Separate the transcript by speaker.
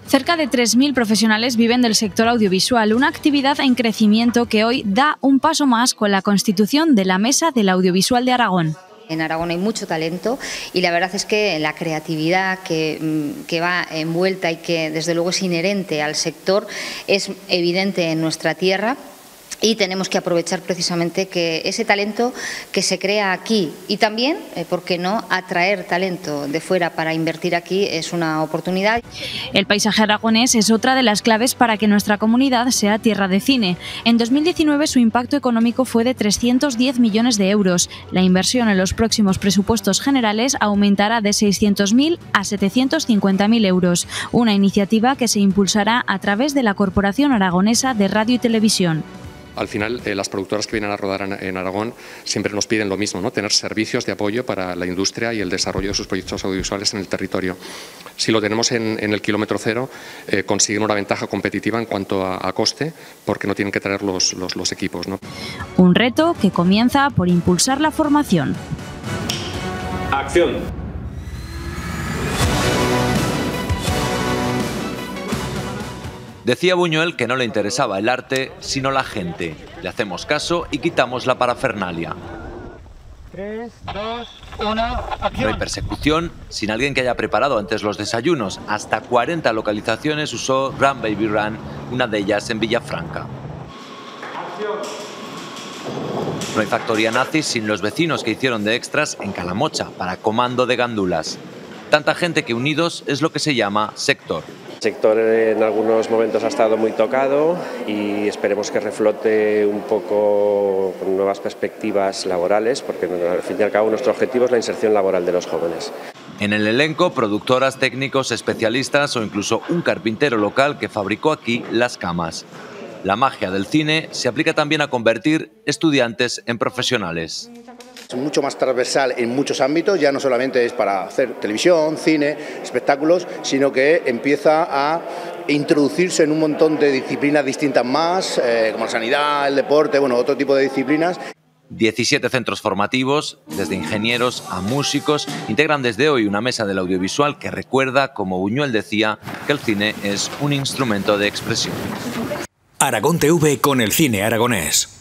Speaker 1: Cerca de 3.000 profesionales viven del sector audiovisual, una actividad en crecimiento que hoy da un paso más con la constitución de la Mesa del Audiovisual de Aragón.
Speaker 2: En Aragón hay mucho talento y la verdad es que la creatividad que va envuelta y que desde luego es inherente al sector es evidente en nuestra tierra. Y tenemos que aprovechar precisamente que ese talento que se crea aquí y también, ¿por qué no?, atraer talento de fuera para invertir aquí es una oportunidad.
Speaker 1: El paisaje aragonés es otra de las claves para que nuestra comunidad sea tierra de cine. En 2019 su impacto económico fue de 310 millones de euros. La inversión en los próximos presupuestos generales aumentará de 600.000 a 750.000 euros. Una iniciativa que se impulsará a través de la Corporación Aragonesa de Radio y Televisión.
Speaker 3: Al final, las productoras que vienen a rodar en Aragón siempre nos piden lo mismo, ¿no? Tener servicios de apoyo para la industria y el desarrollo de sus proyectos audiovisuales en el territorio. Si lo tenemos en el kilómetro cero, consiguen una ventaja competitiva en cuanto a coste, porque no tienen que traer los equipos, ¿no?
Speaker 1: Un reto que comienza por impulsar la formación.
Speaker 4: ¡Acción!
Speaker 5: Decía Buñuel que no le interesaba el arte, sino la gente. Le hacemos caso y quitamos la parafernalia.
Speaker 6: 3, 2, 1, ¡acción!
Speaker 5: No hay persecución sin alguien que haya preparado antes los desayunos. Hasta 40 localizaciones usó Run Baby Run, una de ellas en Villafranca. No hay factoría nazi sin los vecinos que hicieron de extras en Calamocha para Comando de Gandulas. Tanta gente que unidos es lo que se llama sector.
Speaker 7: El sector en algunos momentos ha estado muy tocado y esperemos que reflote un poco con nuevas perspectivas laborales, porque al fin y al cabo nuestro objetivo es la inserción laboral de los jóvenes.
Speaker 5: En el elenco, productoras, técnicos, especialistas o incluso un carpintero local que fabricó aquí las camas. La magia del cine se aplica también a convertir estudiantes en profesionales.
Speaker 8: Es mucho más transversal en muchos ámbitos, ya no solamente es para hacer televisión, cine, espectáculos, sino que empieza a introducirse en un montón de disciplinas distintas más, como la sanidad, el deporte, bueno, otro tipo de disciplinas.
Speaker 5: 17 centros formativos, desde ingenieros a músicos, integran desde hoy una mesa del audiovisual que recuerda, como Buñuel decía, que el cine es un instrumento de expresión.
Speaker 9: Aragón TV con el cine aragonés.